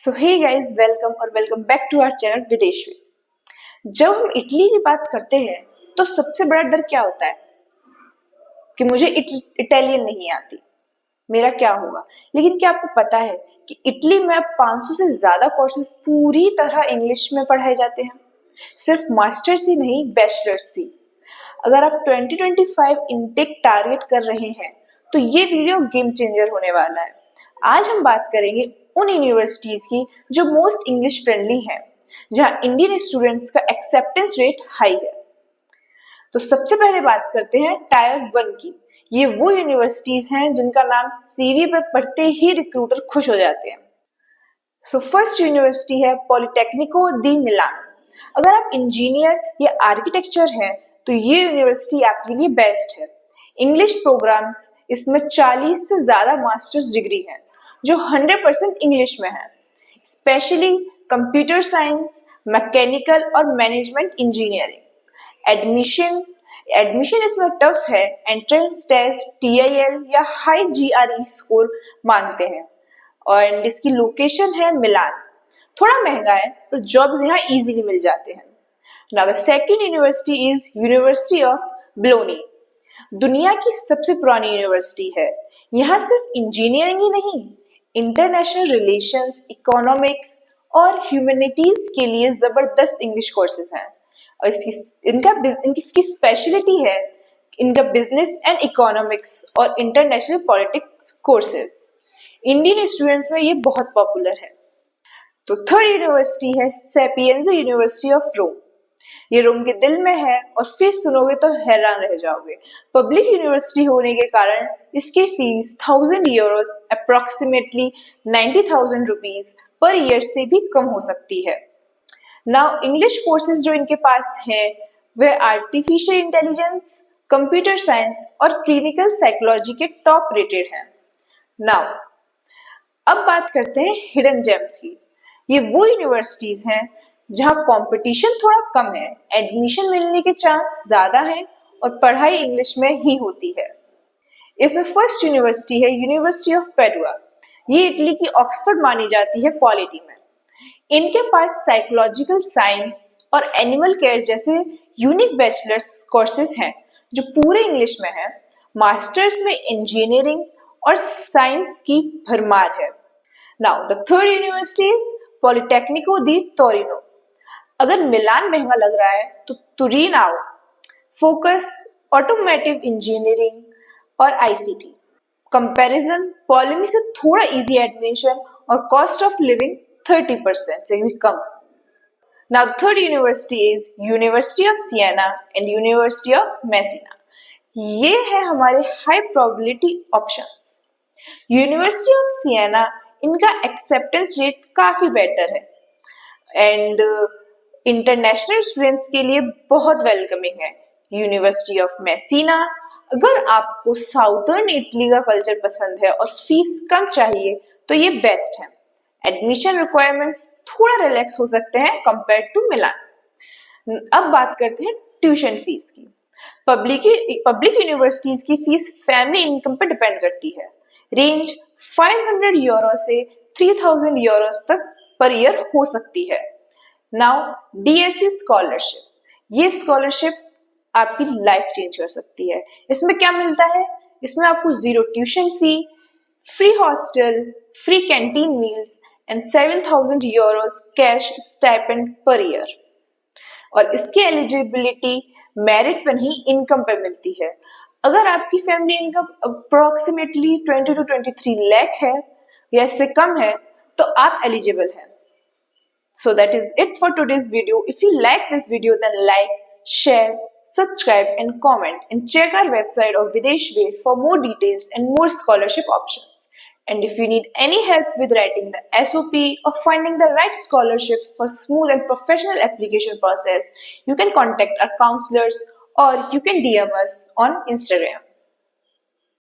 So hey guys, welcome back to our channel विदेश में। जब हम इटली की बात करते हैं तो सबसे बड़ा डर क्या होता है कि मुझे इटालियन नहीं आती, मेरा क्या होगा। लेकिन क्या आपको पता है कि इटली में अब 500 से ज्यादा कोर्सेज पूरी तरह इंग्लिश में पढ़ाए जाते हैं। सिर्फ मास्टर्स ही नहीं, बैचलर्स भी। अगर आप 2025 इनटेक टारगेट कर रहे हैं तो ये वीडियो गेम चेंजर होने वाला है। आज हम बात करेंगे उन यूनिवर्सिटीज की जो मोस्ट इंग्लिश फ्रेंडली हैं, जहां इंडियन स्टूडेंट्स का एक्सेप्टेंस रेट हाई है। तो सबसे पहले बात करते हैं टायर 1 की। ये वो यूनिवर्सिटीज हैं जिनका नाम सीवी पर पढ़ते ही रिक्रूटर खुश हो जाते हैं। सो फर्स्ट यूनिवर्सिटी है पॉलिटेक्निको दी मिलान। अगर आप इंजीनियर या आर्किटेक्चर हैं तो ये यूनिवर्सिटी आपके लिए बेस्ट है। इंग्लिश प्रोग्राम्स इसमें 40 से ज्यादा मास्टर्स डिग्री हैं जो 100% इंग्लिश में है। स्पेशली कंप्यूटर साइंस, मैकेनिकल और मैनेजमेंट इंजीनियरिंग। एडमिशन इसमें टफ है। एंट्रेंस टेस्ट, टीआईएल या हाई जीआरई स्कोर मांगते हैं। और इसकी लोकेशन है मिलान। थोड़ा महंगा है पर जॉब्स यहाँ इजीली मिल जाते हैं। Now the second university is University of Bologna। दुनिया की सबसे पुरानी यूनिवर्सिटी है। यहाँ सिर्फ इंजीनियरिंग ही नहीं, इंटरनेशनल रिलेशंस, इकोनॉमिक्स और ह्यूमैनिटीज के लिए जबरदस्त इंग्लिश कोर्सेज हैं। और इसकी स्पेशलिटी है इनका बिजनेस एंड इकोनॉमिक्स और international politics courses. Indian students में ये बहुत पॉपुलर है। तो थर्ड यूनिवर्सिटी है सेपिएंजा यूनिवर्सिटी ऑफ रोम। ये रोम के दिल में है और फीस सुनोगे तो हैरान रह जाओगे। पब्लिक यूनिवर्सिटी होने के कारण इसकी fees 1000 Euros approximately 90,000 rupees per year से भी कम हो सकती है। नाउ इंग्लिश कोर्सेज जो इनके पास है वह आर्टिफिशियल इंटेलिजेंस, कंप्यूटर साइंस और क्लिनिकल साइकोलॉजी के टॉप रेटेड हैं। नाउ अब बात करते हैं हिडन जेम्स की। ये वो यूनिवर्सिटीज हैं जहां कंपटीशन थोड़ा कम है, एडमिशन मिलने के चांस ज्यादा हैं और पढ़ाई इंग्लिश में ही होती है। इसमें फर्स्ट यूनिवर्सिटी है यूनिवर्सिटी ऑफ पैडुआ। ये इटली की ऑक्सफोर्ड मानी जाती है क्वालिटी में। इनके पास साइकोलॉजिकल साइंस और एनिमल केयर जैसे यूनिक बैचलर्स कोर्सेज हैं जो पूरे इंग्लिश में है। मास्टर्स में इंजीनियरिंग और साइंस की भरमार है। Now the third university is Politecnico di Torino. अगर मिलान महंगा लग रहा है तो तुरीन आओ। फोकस ऑटोमेटिव इंजीनियरिंग और आईसीटी। कंपैरिजन पॉलिमी से थोड़ा इजी एडमिशन और कॉस्ट ऑफ लिविंग 30% से भी कम। Now third university is university of Siena and university of Messina. ये है हमारे high probability options. University of Siena, इनका एक्सेप्टेंस रेट काफी बेटर है एंड इंटरनेशनल स्टूडेंट्स के लिए बहुत वेलकमिंग है। यूनिवर्सिटी ऑफ मेसिना, अगर आपको साउथर्न इटली का कल्चर पसंद है और फीस कम चाहिए तो ये बेस्ट है। एडमिशन रिक्वायरमेंट्स थोड़ा रिलैक्स हो सकते हैं कंपेयर टू मिलान। अब बात करते हैं ट्यूशन फीस की। पब्लिक यूनिवर्सिटीज की फीस फैमिली इनकम पर डिपेंड करती है। रेंज 500 यूरो से 3000 यूरोस तक पर ईयर हो सकती है। नाउ डीएसयू स्कॉलरशिप, ये स्कॉलरशिप आपकी लाइफ चेंज कर सकती है। इसमें क्या मिलता है? इसमें आपको zero tuition fee, free hostel, free canteen meals and 7000 Euros cash stipend per year. और इसकी एलिजिबिलिटी मेरिट पर नहीं, इनकम पर मिलती है। अगर आपकी family income approximately 20 to 23 lakh है या इससे कम है तो आप एलिजिबल हैं। So that is it for today's video. If you like this video, then like, share, subscribe and comment, and check our website of Videsh Way for more details and more scholarship options. And if you need any help with writing the SOP or finding the right scholarships for smooth and professional application process, you can contact our counselors or you can DM us on Instagram.